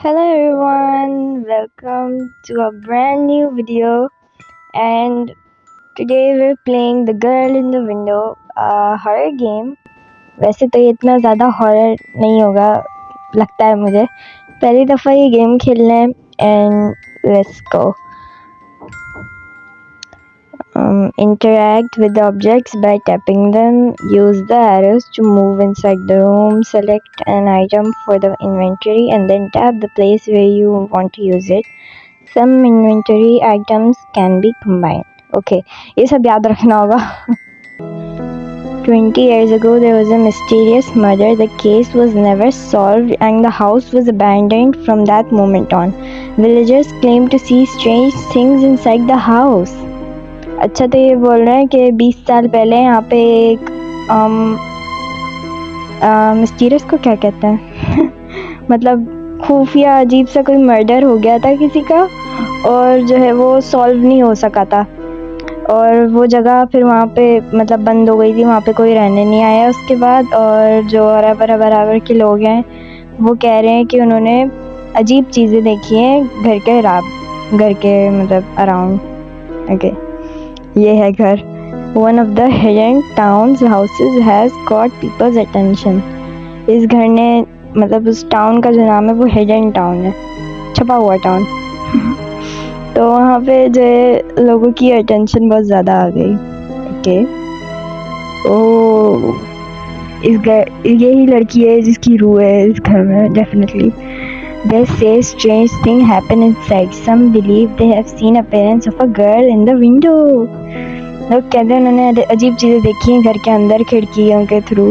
Hello everyone, welcome to a brand new video, and today we're playing The Girl in the Window, a horror game. वैसे तो ये इतना ज़्यादा horror नहीं होगा लगता है मुझे, पहली दफ़ा ये गेम खेलना है and let's go. Interact with the objects by tapping them. Use the arrows to move inside the room. Select an item for the inventory and then tap the place where you want to use it. Some inventory items can be combined. Okay, ये सब याद रखना होगा. 20 years ago, there was a mysterious murder. The case was never solved and the house was abandoned from that moment on. Villagers claimed to see strange things inside the house. अच्छा, तो ये बोल रहे हैं कि 20 साल पहले यहाँ पे एक मिस्टीरियस को क्या कहते हैं मतलब खुफिया अजीब सा कोई मर्डर हो गया था किसी का, और जो है वो सॉल्व नहीं हो सका था, और वो जगह फिर वहाँ पे मतलब बंद हो गई थी, वहाँ पे कोई रहने नहीं आया उसके बाद। और जो बराबर के लोग हैं वो कह रहे हैं कि उन्होंने अजीब चीज़ें देखी हैं घर के मतलब अराउंड। ओके, ये है घर। One of the hidden town's houses has got people's attention. इस घर ने मतलब उस टाउन का जो नाम है वो हिडन टाउन है, छुपा हुआ टाउन तो वहाँ पे जो है लोगों की अटेंशन बहुत ज़्यादा आ गई। ओके, ओ इस घर यही लड़की है जिसकी रूह है इस घर में definitely. They say strange things happen inside. Some believe they have seen appearance of a girl in the window. लोग कहते हैं उन्होंने अजीब चीज़ें देखी हैं घर के अंदर खिड़कियों के थ्रू,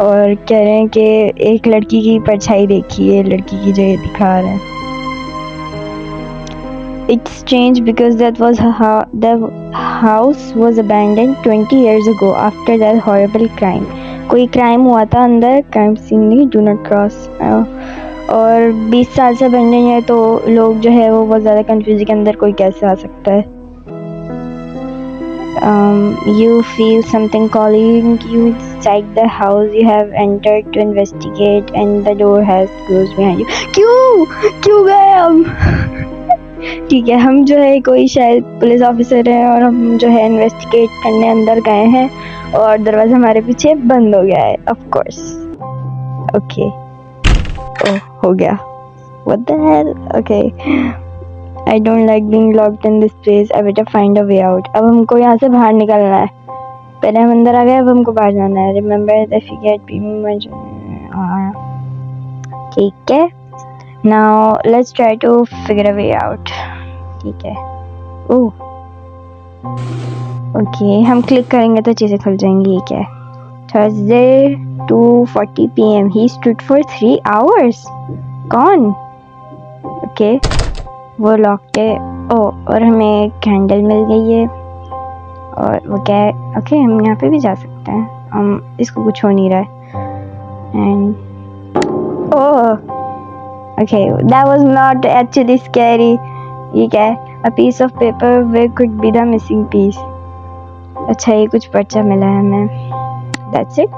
और कह रहे हैं कि एक लड़की की परछाई देखी है, लड़की की जो ये दिखा रहे हैं। It's strange because that was how the house was abandoned 20 years ago after that horrible crime. कोई क्राइम हुआ था अंदर, क्राइम सीन नहीं, डू नॉट क्रॉस। और 20 साल से अबैंडन है तो लोग जो है वो बहुत ज़्यादा कंफ्यूजन के अंदर कोई कैसे आ सकता है। You feel something calling you inside the house you have entered to investigate and the door has closed behind you. क्यों गए हम ठीक है, हम जो है कोई शायद पुलिस ऑफिसर हैं और हम जो है इन्वेस्टिगेट करने अंदर गए हैं और दरवाज़ा हमारे पीछे बंद हो गया है। Of course. ओके, ओह हो गया। What the hell? Okay. I don't like being locked in this place. I better find a way out. अब हमको यहाँ से बाहर निकलना है। पहले हम अंदर आ गए, अब हमको बाहर जाना है। Remember that you get people. ठीक है। Now let's try to figure a way out. ठीक है। ओह। ओके, हम क्लिक करेंगे तो चीज़ें खुल जाएंगी। क्या है? Thursday 2:40 PM. He stood for 3 hours. कौन? ओके, वो लॉक्ड है। और हमें कैंडल मिल गई है, और वो क्या है? ओके, हम यहाँ पे भी जा सकते हैं। हम इसको कुछ हो नहीं रहा है। And okay, that was not actually scary. ये क्या है? A piece of paper where could be the missing piece. अच्छा, ये कुछ पर्चा मिला है हमें। That's it.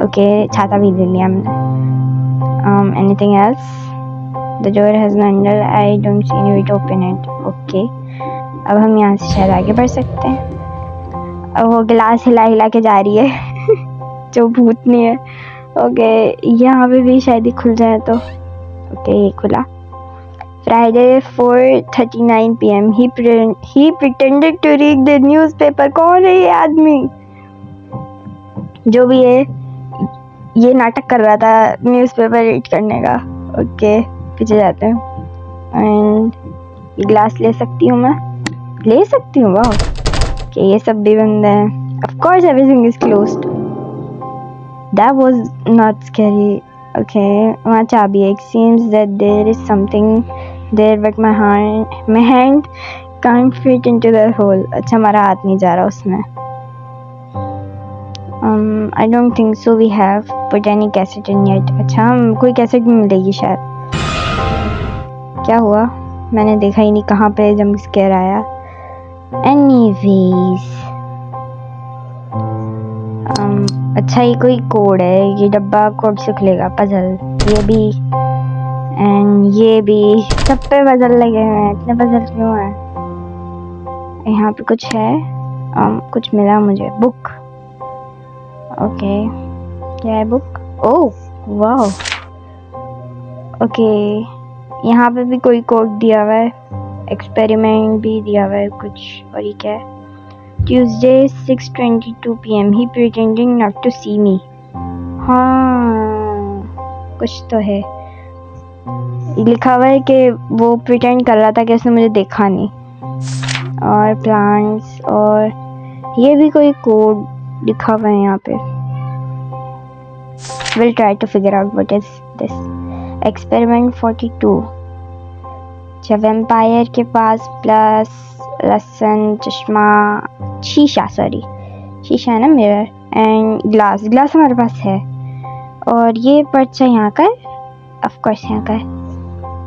ओके, छाता भी ले लिया हमने। Anything else? The door has no handle. I don't see any way to open it. Okay. अब हम यहाँ से शायद आगे बढ़ सकते हैं। अब वो गिलास हिला के जा रही है जो भूत नहीं है। ओके, यहाँ पे भी शायद ही खुल जाए तो। ओके, ये खुला। Friday 4:39 PM. He pretended to read the newspaper. कौन है ये आदमी? जो भी है, ये नाटक कर रहा था न्यूज़पेपर रीड करने का। ओके, पीछे जाते हैं। एंड ग्लास ले सकती हूँ मैं? ले सकती हूँ। वाह, कि ये सब भी बंद है। Of course everything is closed. That was not scary. Okay, वहाँ चाबी है। It seems that there is something there but my hand can't fit into the hole. अच्छा, हमारा हाथ नहीं जा रहा उसमें। I don't think so we have put any cassette in yet. अच्छा, हम कोई कैसेट भी मिलेगी शायद। क्या हुआ? मैंने देखा ही नहीं कहाँ पे जंप स्केयर आया। एनीवेज, अच्छा, ये कोई कोड है। ये डब्बा कोड से खुलेगा। पजल, ये भी एंड ये भी सब पे पजल लगे हुए हैं। इतने पजल क्यों हैं? यहाँ पे कुछ है, कुछ मिला मुझे। बुक, ओके क्या है बुक? ओह वाह, ओके यहाँ पे भी कोई कोड दिया हुआ है, एक्सपेरिमेंट भी दिया हुआ है कुछ। और ये क्या है? Tuesday 6:22 PM he pretending not to see me। हाँ कुछ तो है, लिखा हुआ है कि वो प्रिटेंड कर रहा था कि उसने मुझे देखा नहीं। और प्लांट्स, और ये भी कोई कोड लिखा हुआ है यहाँ पे। We'll try to figure out what is this। Experiment 42। अच्छा, वेम्पायर के पास प्लस लहसुन, चश्मा, शीशा, सॉरी शीशा है ना, मिरर, एंड ग्लास। ग्लास हमारे पास है। और ये पर्चा यहाँ का है, ऑफ कोर्स यहाँ का है।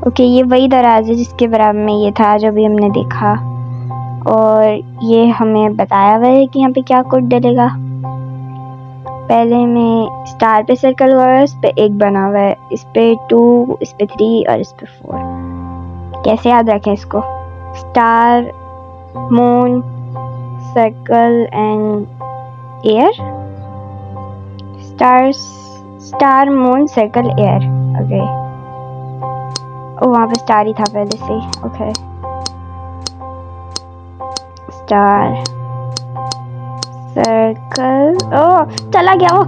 ओके ये वही दराज है जिसके बराबर में ये था जो भी हमने देखा। और ये हमें बताया हुआ है कि यहाँ पे क्या कोड डलेगा। पहले में स्टार पे सर्कल हुआ है, इस पे 1 बना हुआ है, इस पे 2, इस पे 3 और इस पे 4। कैसे याद रखें इसको? Star, moon, circle and air. Star, moon, circle, air. Okay, ओ वहाँ पे स्टार ही था पहले से। ओके स्टार, सर्कल, ओ चला गया वो।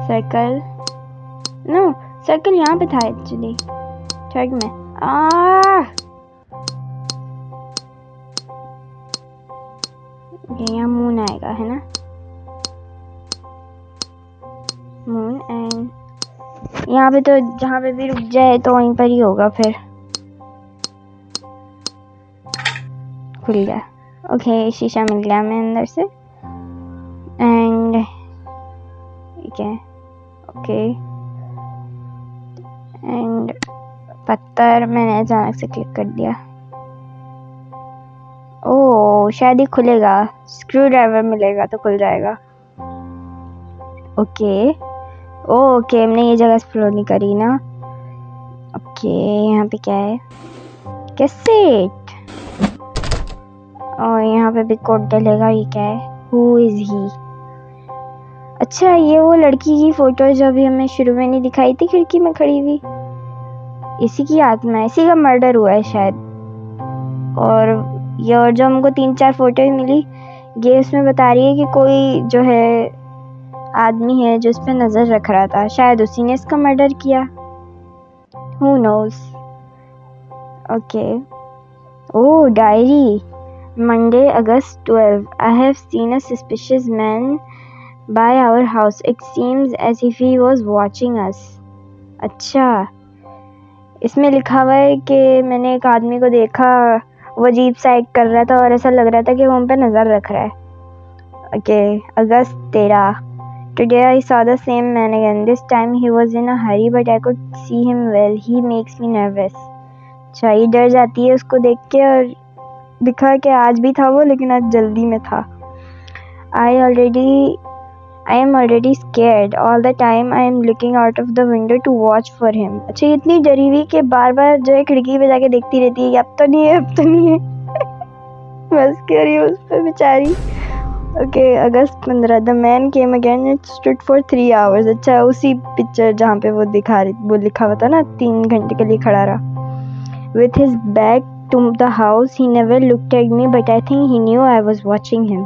सर्कल, नो सर्कल यहाँ पे था एक्चुअली, थर्ड में। यहाँ मून आएगा है ना, मून। एंड यहाँ पे तो जहाँ पे भी रुक जाए तो वहीं पर ही होगा फिर। खुल गया, ओके शीशा मिल गया हमें अंदर से। एंड ठीक है, ओके। एंड पत्थर मैंने अचानक से क्लिक कर दिया। ओह शायद ही खुलेगा, स्क्रू ड्राइवर मिलेगा तो खुल जाएगा। ओके ओके हमने ये जगह एक्सप्लोर नहीं करी ना। ओके यहाँ पे क्या है? कैसेट। और यहाँ पे भी कोड डलेगा। ये क्या है? Who is he? अच्छा ये वो लड़की की फोटो है जो अभी हमें शुरू में नहीं दिखाई थी खिड़की में खड़ी हुई। इसी की आत्मा है, इसी का मर्डर हुआ है शायद। और ये और जो हमको 3-4 फोटो ही मिली, ये उसमें बता रही है कि कोई जो है आदमी है जो इस पे नजर रख रहा था, शायद उसी ने इसका मर्डर किया। Who knows? Okay, oh diary. Monday, August 12. I have seen a suspicious man by our house. It seems as if he was watching us. अच्छा, इसमें लिखा हुआ है कि मैंने एक आदमी को देखा, वो अजीब सा एक्ट कर रहा था और ऐसा लग रहा था कि वो हम पे नज़र रख रहा है। Okay, August 13. Today I saw the same man again. This time he was in a hurry, but I could see him well. He makes me nervous. अच्छा, ये डर जाती है उसको देख के, और दिखा कि आज भी था वो, लेकिन आज जल्दी में था। I am already scared. All the time I am looking out of the window to watch for him. अच्छा ये इतनी डरी हुई कि बार बार जो है खिड़की पे जाके देखती रहती है कि अब तो नहीं है, अब तो नहीं है। बस कर रही है उस पर बेचारी। Okay August 15. The man came again and stood for 3 hours. अच्छा उसी पिक्चर जहाँ पे वो लिखा हुआ था ना, 3 घंटे के लिए खड़ा रहा। With his back to the house, he never looked at me, but I think he knew I was watching him.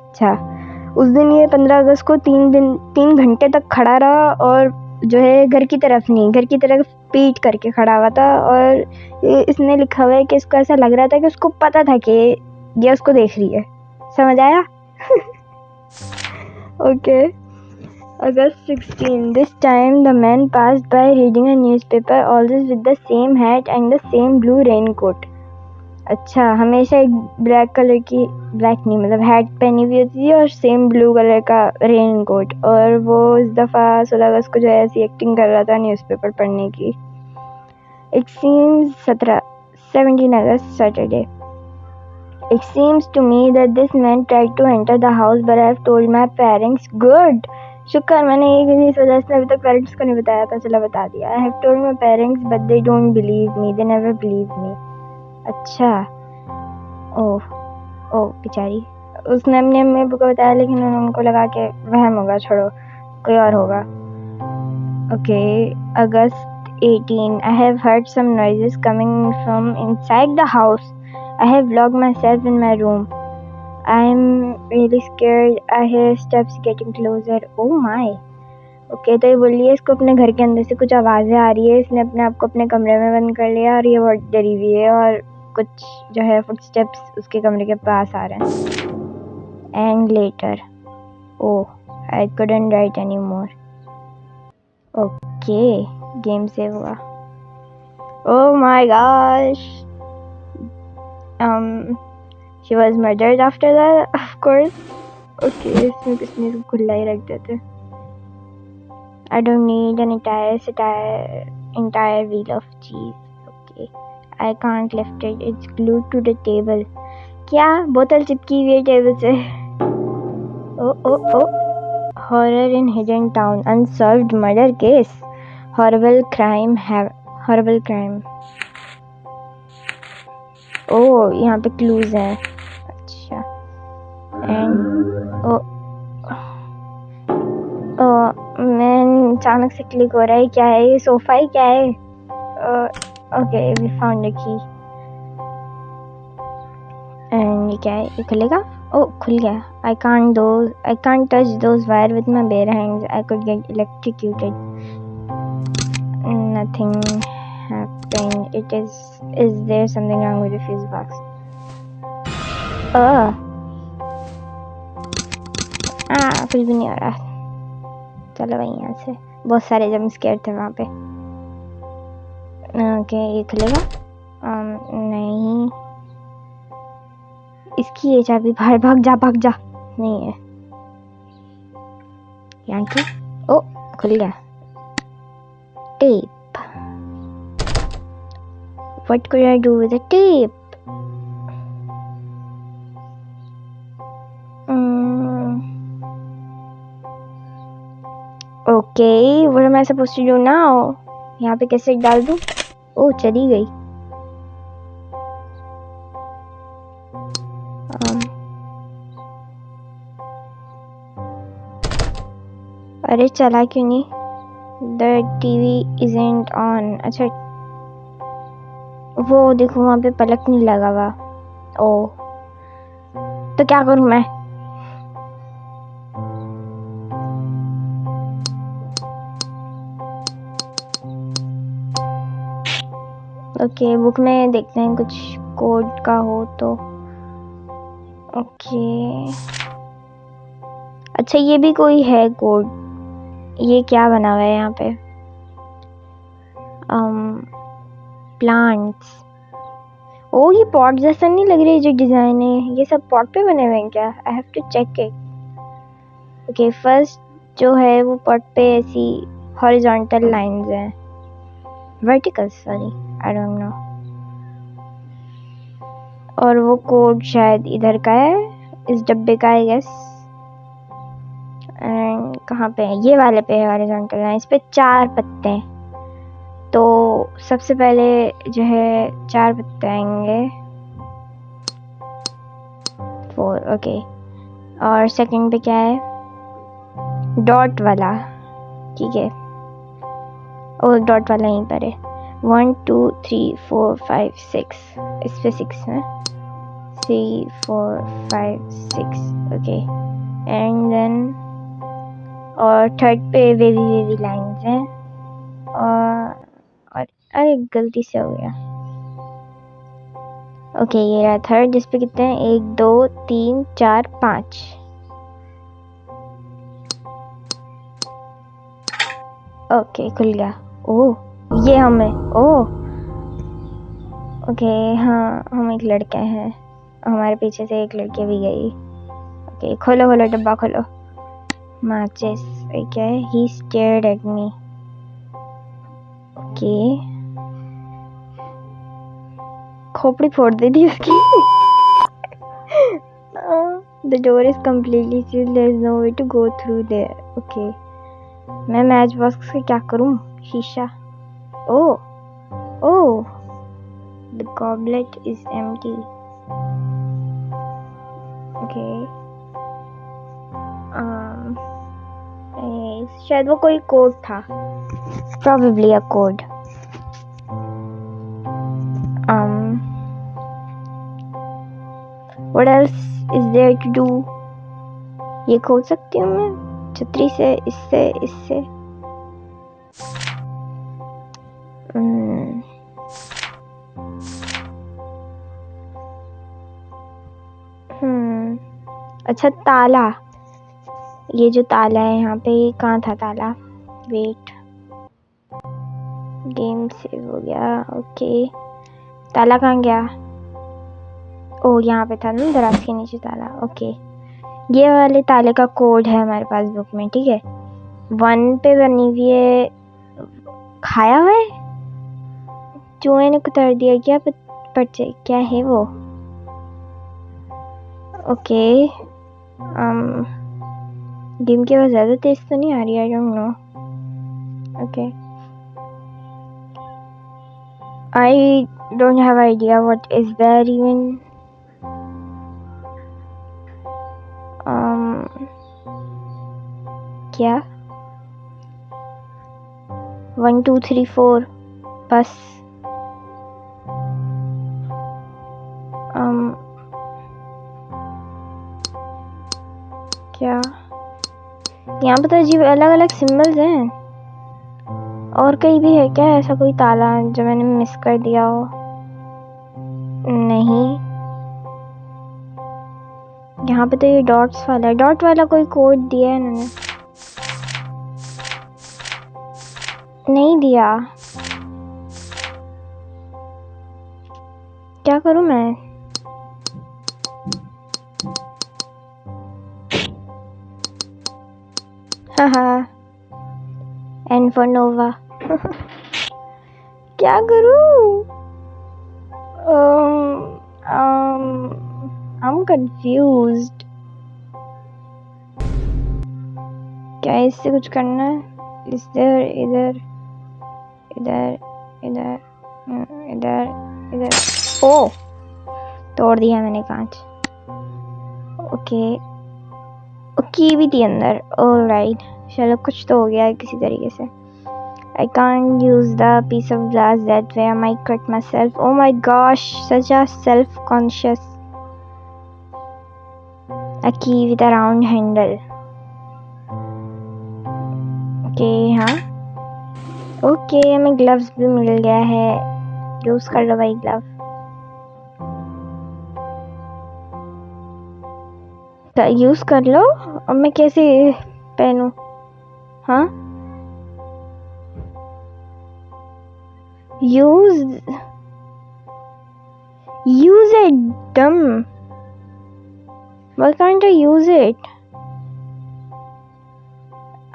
अच्छा उस दिन ये 15 अगस्त को 3 घंटे तक खड़ा रहा, और जो है घर की तरफ नहीं, घर की तरफ पीठ करके खड़ा हुआ था। और इसने लिखा हुआ है कि इसको ऐसा लग रहा था कि उसको पता था कि ये उसको देख रही है। समझ आया? Okay August 16. This time the man passed by reading a newspaper, always with the same hat and the same blue raincoat. अच्छा हमेशा एक ब्लैक कलर की, ब्लैक नहीं मतलब हैट पहनी हुई होती थी और सेम ब्लू कलर का रेन कोट। और वो इस दफ़ा 16 अगस्त को जो है ऐसी एक्टिंग कर रहा था न्यूज़पेपर पढ़ने की। It seems 17 August Saturday. It seems to me that this man tried to enter the house, but I have told my parents. Good. शुक्र मैंने ये किसी वजह से अभी तक पेरेंट्स को नहीं बताया था, चलो बता दिया। I have told my parents but they don't believe me, they never believe me. अच्छा, ओह ओह बेचारी, उसने अपनी अम्मी अब्बू को बताया लेकिन उनको लगा कि वहम होगा, छोड़ो कोई और होगा। Okay, August 18, I have heard some noises coming from inside the house. I have locked myself in my room. I'm really scared. I hear steps getting closer. Oh my. Okay, तो ये बोल रही है इसको अपने घर के अंदर से कुछ आवाज़ें आ रही है, इसने अपने आप को अपने कमरे में बंद कर लिया और ये बहुत डरी हुई है और कुछ जो है फुटस्टेप्स उसके कमरे के पास आ रहे हैं। And letter, oh I couldn't write anymore. Okay, game save हुआ। Oh my gosh, she was murdered after that, of course. Okay, इसमें कुछ नहीं, खुला ही रख देते। I don't need an entire wheel of cheese. Okay, I can't lift it. It's glued to the table. क्या बोतल चिपकी हुई है टेबल से? Oh. Horror in hidden town. Unsolved murder case. Horrible crime. Oh, यहाँ पे clues हैं। अच्छा। And मैं अचानक से क्लिक हो रहा है, क्या है ये? सोफा ही क्या है? ओके, वी फाउंड अ की। एंड ये क्या है? ये खुलेगा? ओह, खुल गया। I can't touch those wire with my bare hands, I could get electrocuted. Nothing happened. Is there something wrong with the fuse box? कुछ भी नहीं हो रहा। चलो भाई यहाँ से, बहुत सारे जंप स्केयर थे वहाँ पे। ओके, ये खुलेगा? नहीं, इसकी ये चाबी, बाहर भाग जा। नहीं है यहाँ की। ओ, खुल गया। Tape, what could I do with the tape? Okay, what am I supposed to do now? यहाँ पे कैसे डाल दूँ? ओह, चली गई। अरे चला क्यों नहीं? The TV isn't on. अच्छा, वो देखो वहाँ पे पलक नहीं लगा हुआ। ओह, तो क्या करूँ मैं? ओके, बुक में देखते हैं कुछ कोड का हो तो। ओके, अच्छा ये भी कोई है कोड। ये क्या बना हुआ है यहाँ पे? प्लांट्स। ओ, ये पॉट जैसा नहीं लग रही है जो डिजाइन है? ये सब पॉट पे बने हुए हैं क्या? I have to check it. Okay, first जो है वो पॉट पे ऐसी हॉरिजॉन्टल लाइंस हैं, vertical, sorry, I don't know. और वो कोड शायद इधर का है, इस डब्बे का, आई गेस। एंड कहाँ पे है? ये वाले पे है हॉरिजॉन्टल लाइन। इस पे 4 पत्ते हैं, तो सबसे पहले जो है 4 पत्ते आएंगे, 4। ओके, और सेकंड पे क्या है? डॉट वाला, ठीक है। और डॉट वाला यहीं पर है। 1 2 3 4 5 6, इस पे 6 है। 3 4 5 6, ओके। एंड देन और थर्ड पे वेवी लाइंस हैं। और अरे गलती से हो गया। ओके, ये रहा थर्ड, जिस पे कितने हैं? 1 2 3 4 5। ओके, खुल गया। ओह, ये हमें, ओह ओके, हाँ हम एक लड़के हैं, हमारे पीछे से एक लड़की भी गई। ओके, खोलो डब्बा खोलो। मैचेस, क्या है? ही स्टेयर्ड एट मी। ओके, खोपड़ी फोड़ दी थी उसकी। The door is completely sealed. There is no way to go through there. Okay. मैं मैच बॉक्स से क्या करूं? शीशा. Oh. Oh. The goblet is empty. Okay. शायद वो कोई कोड था. Probably a code. What else is there to do? ये खोल सकती हूँ मैं छतरी से, इससे. अच्छा ताला. ये जो ताला है यहाँ पे, कहाँ था ताला? वेट. गेम सेव हो गया. ओके. ताला कहाँ गया? ओ यहाँ पे था ना, दराज के नीचे ताला. ओके. ये वाले ताले का कोड है हमारे पास बुक में. ठीक है. 1 पे बनी हुई है. खाया हुआ है. चूहे ने कुतर दिया क्या? पर्चे क्या है वो? ओके. गेम की आवाज़ ज़्यादा तेज तो नहीं आ रही? आई don't no. Okay. I don't have idea what is there even. क्या? 1 2 3 4 बस. क्या यहाँ पे तो अजीब अलग अलग सिंबल्स हैं. और कहीं भी है क्या ऐसा कोई ताला जो मैंने मिस कर दिया हो? नहीं. यहाँ पे तो ये डॉट्स वाला है. डॉट वाला कोई कोड दिया है इन्होंने? नहीं दिया. क्या करूँ मैं? हाहा. N for Nova. क्या करूँ? I'm confused. क्या इससे कुछ करना है? इधर. ओ तोड़ दिया मैंने कांच. ओके. की भी थी अंदर. ऑलराइट. चलो कुछ तो हो गया है किसी तरीके से. I can't use the piece of glass that way. I might cut myself. Oh my gosh, such a self-conscious. A key with a round handle. Okay, हाँ. Okay, हमें gloves भी मिल गया है. यूज कर लो भाई ग्लव. यूज कर लो. अब मैं कैसे पहनूं? हाँ. Use it, dumb. Why can't I use it?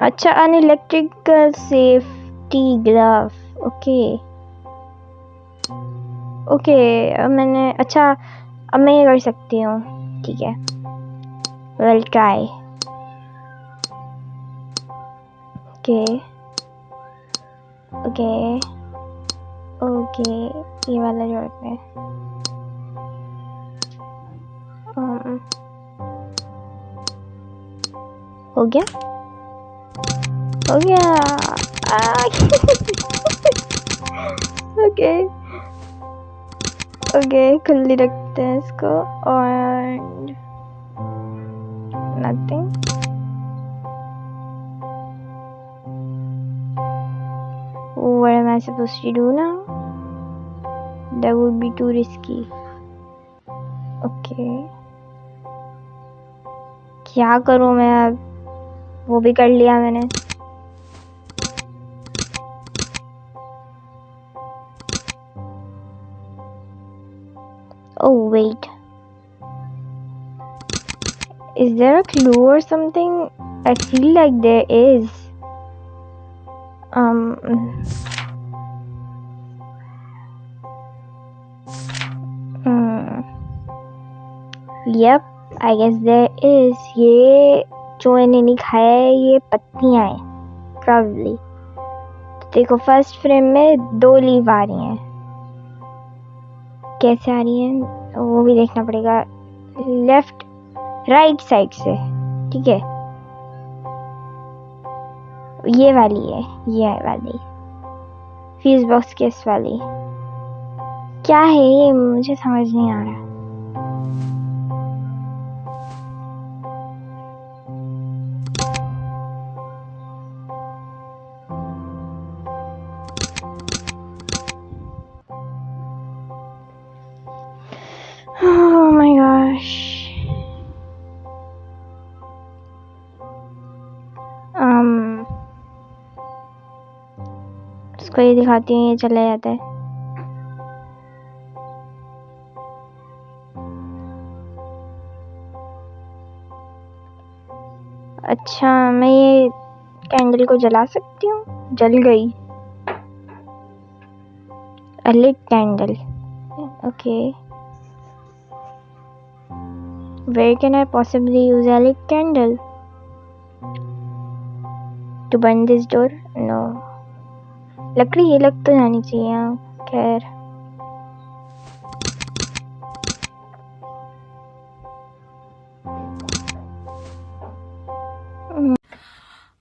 अच्छा, an electrical safety glove. Okay. अब मैंने अच्छा अब मैं ये कर सकती हूँ. ठीक है. We'll try. Okay. ये वाला जोड़ते हैं. हो गया. ओके खुली रखते हैं इसको. और nothing. What am I supposed to do now? That would be too risky. Okay. क्या करूँ मैं अब? वो भी कर लिया मैंने. Oh wait. Is there a clue or something? I feel like there is. Yep, I guess there is, ये जो इन्हें नहीं खाया है ये पत्तियां हैं प्रॉब्ली। देखो फर्स्ट फ्रेम में 2 लीव आ रही हैं, कैसे आ रही हैं वो भी देखना पड़ेगा, लेफ्ट राइट साइड से, ठीक है। ये वाली है, ये वाली फ्यूज बॉक्स के इस वाली, क्या है ये मुझे समझ नहीं आ रहा। Oh my gosh. उसको ये दिखाती हूँ, ये चला जाता है। अच्छा मैं ये कैंडल को जला सकती हूँ, जल गई। A lit candle. Okay. Where can I possibly use a lit candle? To burn this door? No. लकड़ी ये लग तो जानी चाहिए, खैर।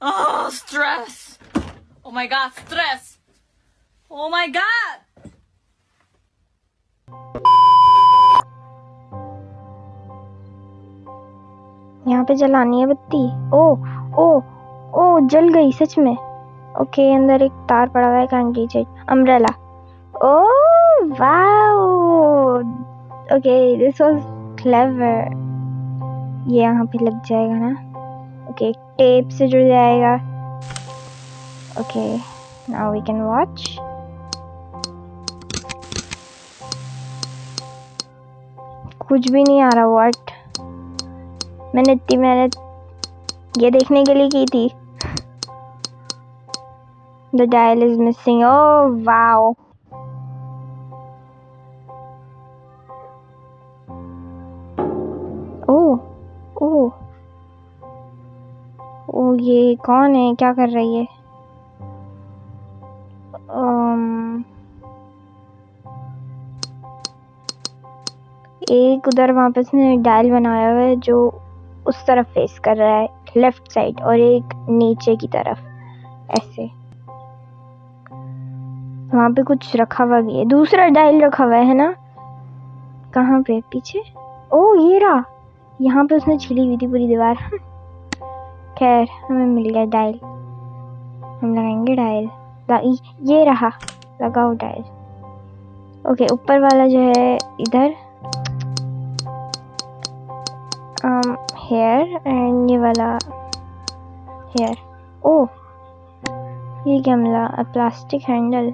Oh, stress! Oh my god, stress! Oh my god! यहाँ पे जलानी है बत्ती। ओ ओ ओ जल गई सच में। ओके अंदर एक तार पड़ा हुआ है, कैंडी से umbrella. Oh wow, okay this was clever. ये यहाँ पे लग जाएगा ना, ओके टेप से जुड़ जाएगा। Okay now we can watch. कुछ भी नहीं आ रहा, व्हाट। मैंने इतनी मेहनत ये देखने के लिए की थी। The dial is missing. Oh wow. Oh oh oh, ये कौन है, क्या कर रही है? एक उधर वहाँ पे उसने डायल बनाया हुआ है जो उस तरफ फेस कर रहा है लेफ्ट साइड, और एक नीचे की तरफ ऐसे। वहाँ पे कुछ रखा हुआ भी है, दूसरा डायल रखा हुआ है ना। कहाँ पे, पीछे? ओ ये रहा, यहाँ पे उसने छिली हुई थी पूरी दीवार। खैर हमें मिल गया डायल, हम लगाएंगे डायल। ये रहा, लगाओ डायल। ओके ऊपर वाला जो है इधर, हेयर, एंड ये वाला हेयर। ओह ये क्या मिला, अ plastic handle.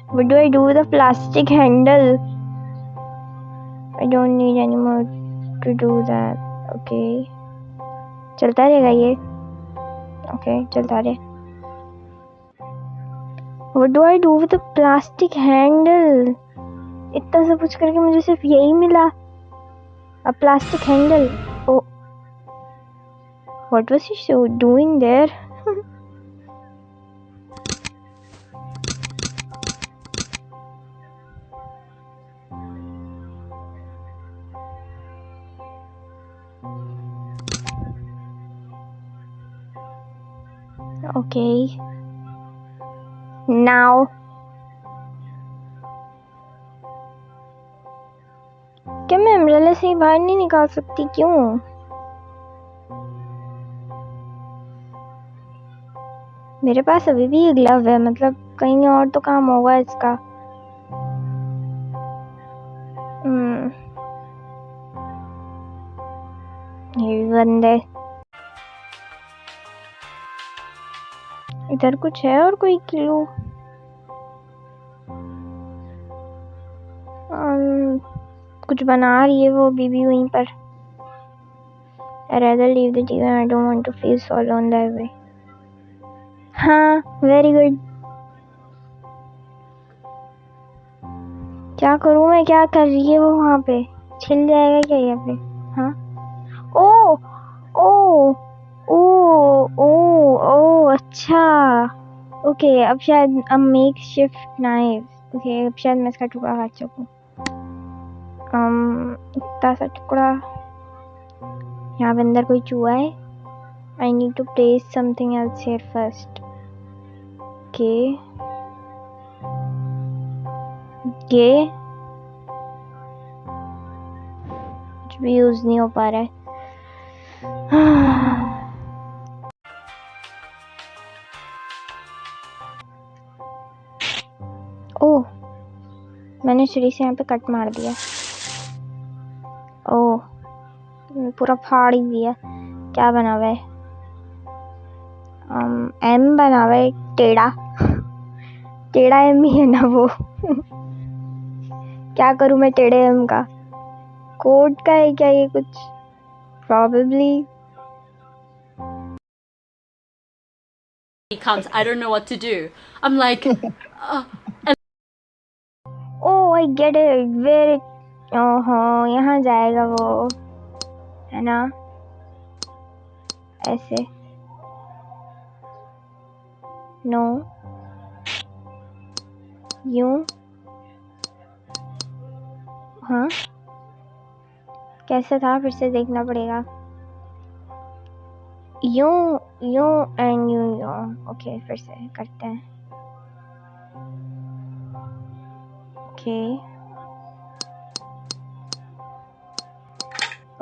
What do I do with a plastic handle? I don't need anymore to do that. Okay. चलता रहेगा ये? Okay, चलता रहे। What do I do with a plastic handle? इतना सब कुछ करके मुझे सिर्फ यही मिला, a plastic handle. Oh, what was she doing there? Okay. Now. क्या मैं अम्ब्रेला से बाहर नहीं निकाल सकती, क्यों? मेरे पास अभी भी ये ग्लव है, मतलब कहीं और तो काम होगा इसका। ये भी बंद है। इधर कुछ है और कोई क्लू? कुछ बना रही है वो बीबी वहीं पर। I rather leave the TV. I don't want to feel so alone that way. हाँ वेरी गुड। क्या करूँ मैं, क्या कर रही है वो वहाँ पे? छिल जाएगा क्या यहाँ पे? हाँ ओ ओ ओ ओ ओ अच्छा, ओके अब शायद मेक शिफ्ट नाइफ। ओके अब शायद मैं इसका टुकड़ा काट सकूँ। इतना सा टुकड़ा। यहाँ पे अंदर कोई चूहा है। I need to place something else here first. Okay ये कुछ भी यूज नहीं हो पा रहा है। ओह मैंने छुरी से यहाँ पे कट मार दिया। ओह पूरा फाड़ ही दिया। क्या बना हुआ है? एम बना हुआ है टेढ़ा। टेढ़ा एम ही है ना वो। क्या करूँ मैं टेढ़े एम का? कोड का है क्या ये कुछ? Probably. He comes, I don't know what to do. I'm like, Oh, I get it. Where it? ओहो यहाँ जाएगा वो, है ना? ऐसे। नो यूं। हाँ कैसे था? फिर से देखना पड़ेगा। यूं यूं एंड यूं यूं। ओके फिर से करते हैं। ओके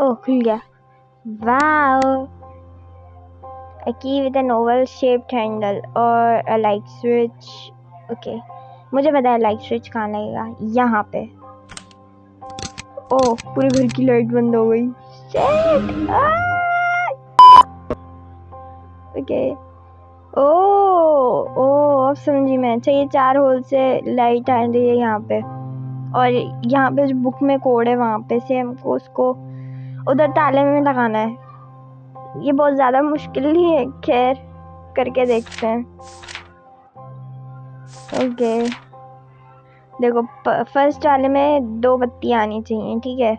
ओह खुल गया। Wow, a key with an oval shaped handle or a light switch. Okay मुझे पता है लाइट स्विच कहाँ लगेगा, यहाँ पे। ओह पूरे घर की लाइट बंद हो गई। ओके ओह ओह अब समझी मैं। अच्छा ये 4 होल से लाइट आ रही है यहाँ पे, और यहाँ पे जो बुक में कोड है वहाँ पे से हमको उसको उधर ताले में लगाना है। ये बहुत ज़्यादा मुश्किल नहीं है, खैर करके देखते हैं। ओके देखो फर्स्ट वाले में 2 बत्तियाँ आनी चाहिए, ठीक है?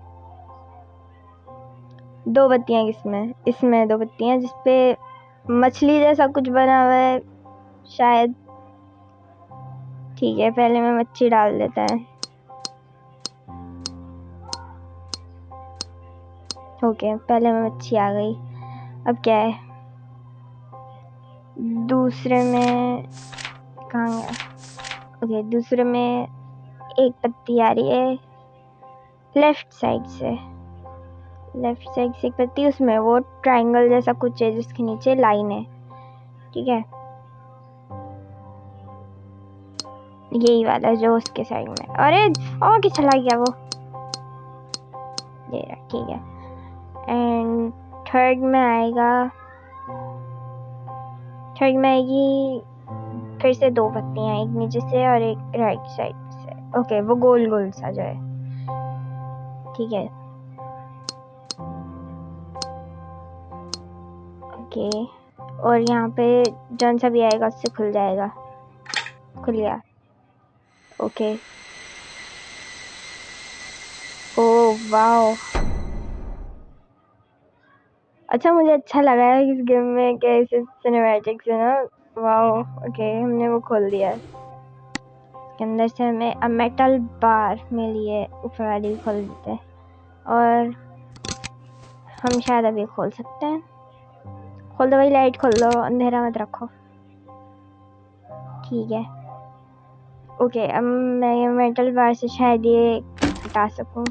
2 बत्तियाँ किसमें? इसमें 2 बत्तियाँ जिसपे मछली जैसा कुछ बना हुआ है शायद। ठीक है पहले मैं मच्छी डाल देता है। ओके पहले में मच्छी आ गई। अब क्या है दूसरे में? कहाँ गया? ओके दूसरे में एक पत्ती आ रही है लेफ्ट साइड से। लेफ्ट साइड से एक पत्ती, उसमें वो ट्रायंगल जैसा कुछ है जिसके नीचे लाइन है, ठीक है? यही वाला जो उसके साइड में। अरे और क्या चला गया वो? ये ठीक है। एंड थर्ड में आएगा, थर्ड में आएगी फिर से 2 पत्तियाँ, एक नीचे से और एक राइट साइड से। ओके वो गोल गोल सा जो है, ठीक है? ओके और यहाँ पे जौन सा भी आएगा उससे खुल जाएगा। खुल गया। ओके ओह वाओ, अच्छा मुझे अच्छा लगा है इस गेम में कि ऐसे सिनेमैटिक्स है ना। वाओ ओके हमने वो खोल दिया है। इसके अंदर से हमें अब मेटल बार मिली है, ऊपर वाली खोल देते हैं और हम शायद अभी खोल सकते हैं। खोल दो भाई, लाइट खोल दो, अंधेरा मत रखो। ठीक है ओके अब मैं ये मेटल बार से शायद ये हटा सकूं।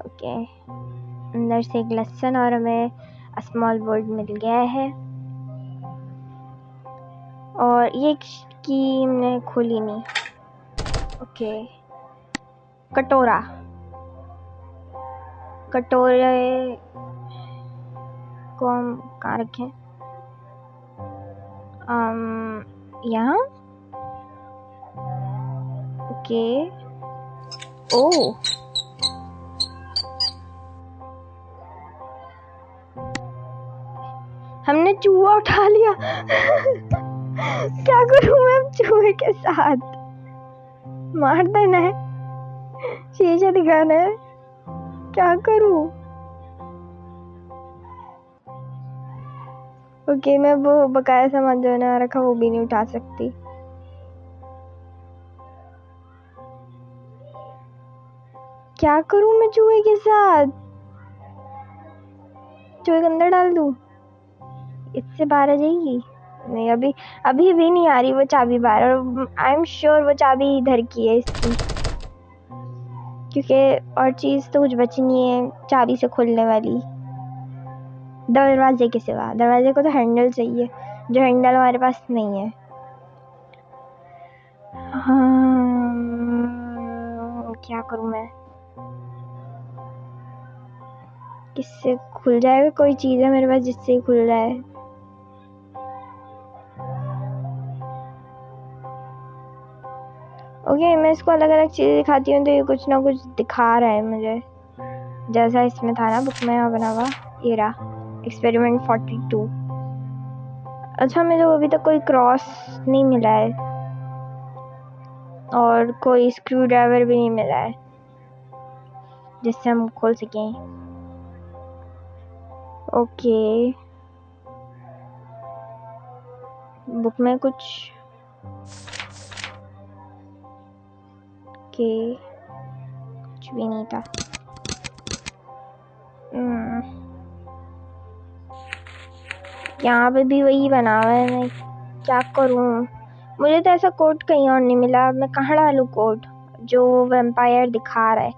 ओके अंदर से एक लहसुन और हमें स्मॉल बोर्ड मिल गया है, और ये की हमने खोली नहीं। ओके कटोरा, कटोरे को हम कहाँ रखें? यहाँ। ओके ओह हमने चूहा उठा लिया। क्या करूं मैं अब चूहे के साथ? मार देना है, शीशे दिखाना है, क्या करूं? ओके, मैं वो बकाया सामान जो ना रखा वो भी नहीं उठा सकती। क्या करूं मैं चूहे के साथ? चूहे के अंदर डाल दूं? इससे बाहर आ जाएगी? नहीं, अभी अभी भी नहीं आ रही वो चाबी बाहर, और आई एम श्योर वो चाबी इधर की है इसकी, क्योंकि और चीज़ तो कुछ बची नहीं है चाबी से खोलने वाली दरवाजे के सिवा। दरवाजे को तो हैंडल चाहिए, जो हैंडल हमारे पास नहीं है। हाँ, क्या करूं मैं? किससे खुल जाएगा? कोई चीज़ है मेरे पास जिससे ही खुल जाए? ओके, मैं इसको अलग अलग चीज़ें दिखाती हूँ तो ये कुछ ना कुछ दिखा रहा है मुझे, जैसा इसमें था ना बुक में बना हुआ। ये रहा एक्सपेरिमेंट 42। अच्छा, मुझे अभी तक कोई क्रॉस नहीं मिला है और कोई स्क्रू ड्राइवर भी नहीं मिला है जिससे हम खोल सकें। ओके, बुक में कुछ कुछ भी नहीं था। यहाँ पे भी वही बना हुआ है, मैं क्या करूँ? मुझे तो ऐसा कोड कहीं और नहीं मिला, मैं कहाँ डालूँ कोड जो वैम्पायर दिखा रहा है?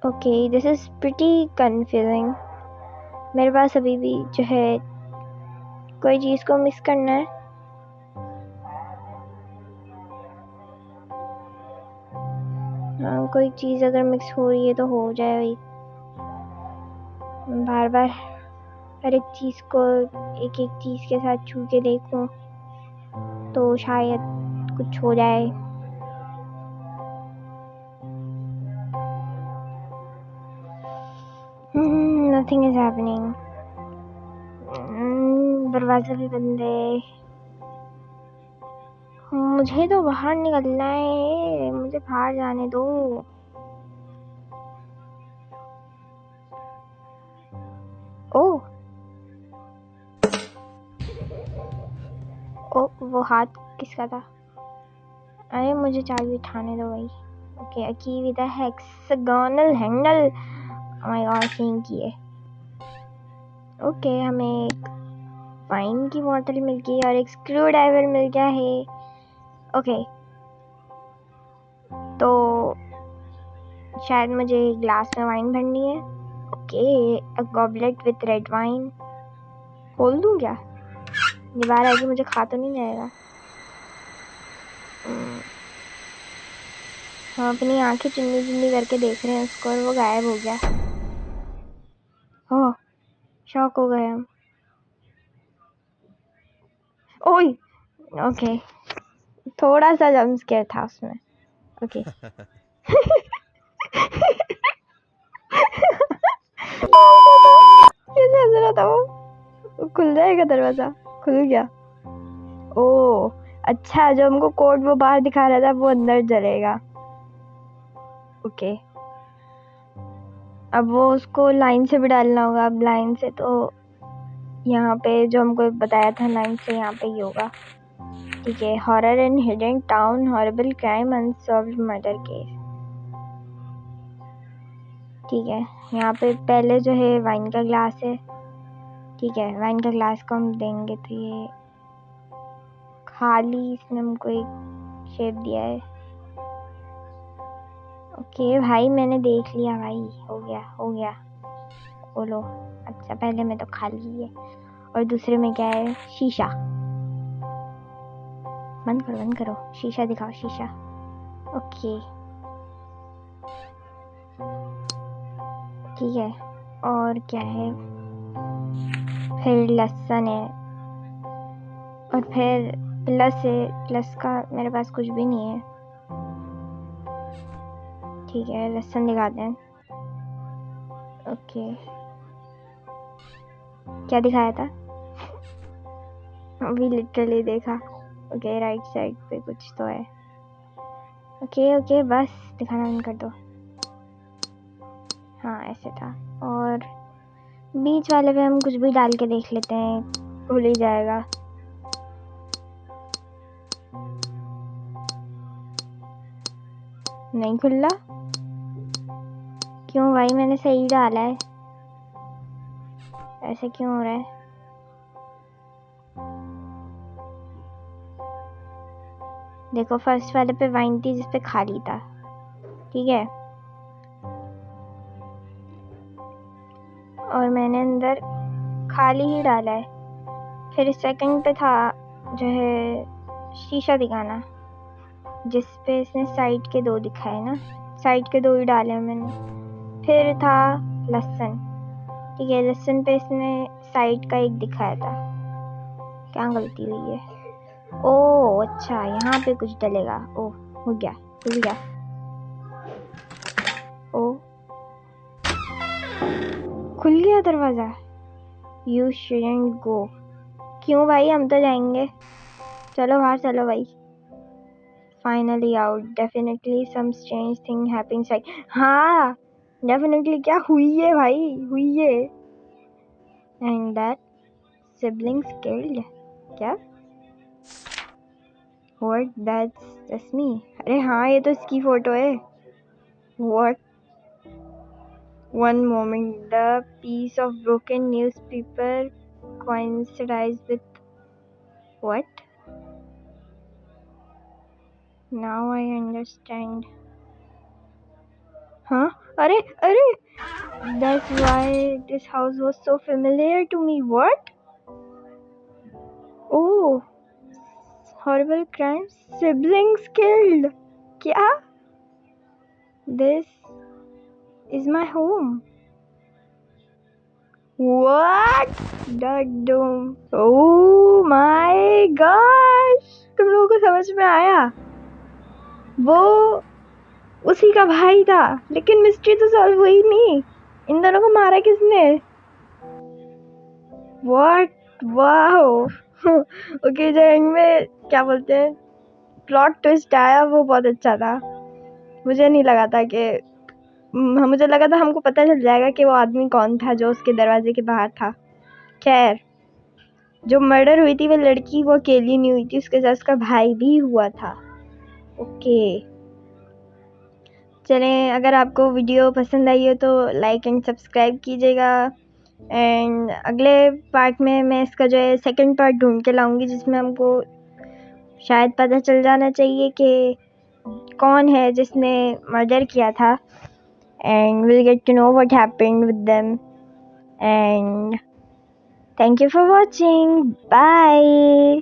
Okay, this is pretty confusing. मेरे पास अभी भी जो है कोई चीज़ को मिस करना है। हाँ, कोई चीज़ अगर मिक्स हो रही है तो हो जाए भाई। बार बार हर एक चीज़ को एक एक चीज़ के साथ छू के देखूं तो शायद कुछ हो जाए। Nothing is happening. दरवाज़ा भी बंद है। मुझे तो बाहर निकलना है, मुझे बाहर जाने दो। ओ वो हाथ किसका था? अरे मुझे चाबी उठाने दो भाई। Okay, a key with a hexagonal handle। oh my god, same की है। ओके, हमें एक वाइन की बोतल मिल गई और एक स्क्रू ड्राइवर मिल गया है। ओके, तो शायद मुझे ग्लास में वाइन भरनी है। Okay, a goblet with red wine. खोल दूं क्या? ये बार आएगी, मुझे खा तो नहीं जाएगा? हम अपनी आंखें चुन्नी चुन्नी करके देख रहे हैं उसको और वो गायब हो गया। ओह, शॉक हो गए हम। ओए, ओके, थोड़ा सा जंप स्केयर था उसमें। ओके कैसे हंस रहा था वो? खुल जाएगा दरवाजा? खुल गया। ओ अच्छा, जो हमको कोड वो बाहर दिखा रहा था वो अंदर चलेगा। ओके, अब वो उसको लाइन से भी डालना होगा। अब लाइन से तो यहाँ पे जो हमको बताया था लाइन से यहाँ पे ही होगा। ठीक है, horror in hidden town, horrible crime, unsolved murder case. ठीक है, यहाँ पे पहले जो है वाइन का ग्लास है। ठीक है, वाइन का ग्लास को हम देंगे तो ये खाली, इसने हमको एक शेप दिया है। ओके भाई, मैंने देख लिया भाई, हो गया हो गया। बोलो। अच्छा, पहले में तो खाली है और दूसरे में क्या है? शीशा। बंद करो बंद करो, शीशा दिखाओ, शीशा। ओके, ठीक है, और क्या है? फिर लहसुन है और फिर प्लस है। प्लस का मेरे पास कुछ भी नहीं है। ठीक है, लहसुन दिखाते हैं। ओके, क्या दिखाया था? अभी लिटरली देखा। ओके, राइट साइड पे कुछ तो है। ओके ओके, बस दिखाना बंद कर दो। हाँ, ऐसे था। और बीच वाले पे हम कुछ भी डाल के देख लेते हैं, खुल ही जाएगा। नहीं खुल रहा, क्यों भाई? मैंने सही डाला है, ऐसे क्यों हो रहा है? देखो फर्स्ट वाले पे वाइन थी जिस पे खाली था, ठीक है, और मैंने अंदर खाली ही डाला है। फिर सेकंड पे था जो है शीशा दिखाना, जिस पे इसने साइड के 2 दिखाए ना, साइड के 2 ही डाले मैंने। फिर था लहसुन, ठीक है, लहसुन पे इसने साइड का 1 दिखाया था। क्या गलती हुई है? ओह अच्छा, यहाँ पे कुछ डलेगा। ओह हो गया, खुल गया। ओह खुल गया दरवाज़ा। You shouldn't go. क्यों भाई, हम तो जाएंगे। चलो बाहर चलो भाई। Finally out. Definitely some strange thing happens like. हाँ डेफिनेटली, क्या हुई है भाई, हुई है। And that siblings killed. क्या? व्हाट? That's me. अरे हाँ, ये तो इसकी फोटो है। What? One moment, the piece of broken newspaper coincided with what? Now I understand. Huh? अरे अरे, that's why this house was so familiar to me. What? Oh, horrible crime. Siblings killed. क्या? This is my home. What? That doom. Oh my gosh! तुम लोगों को समझ में आया? वो उसी का भाई था, लेकिन मिस्ट्री तो सॉल्व हुई नहीं। इन दोनों को मारा किसने? What? वाओ। ओके, जो एंड में क्या बोलते हैं प्लॉट ट्विस्ट आया, वो बहुत अच्छा था। मुझे नहीं लगा था कि मुझे लगा था हमको पता चल जाएगा कि वो आदमी कौन था जो उसके दरवाजे के बाहर था। खैर, जो मर्डर हुई थी वो लड़की, वो अकेली नहीं हुई थी, उसके साथ उसका भाई भी हुआ था। ओके चलें, अगर आपको वीडियो पसंद आई हो तो लाइक एंड सब्सक्राइब कीजिएगा। एंड अगले पार्ट में मैं इसका जो है सेकंड पार्ट ढूंढ के लाऊंगी, जिसमें हमको शायद पता चल जाना चाहिए कि कौन है जिसने मर्डर किया था। And will get to know what happened with them. And thank you for watching. Bye.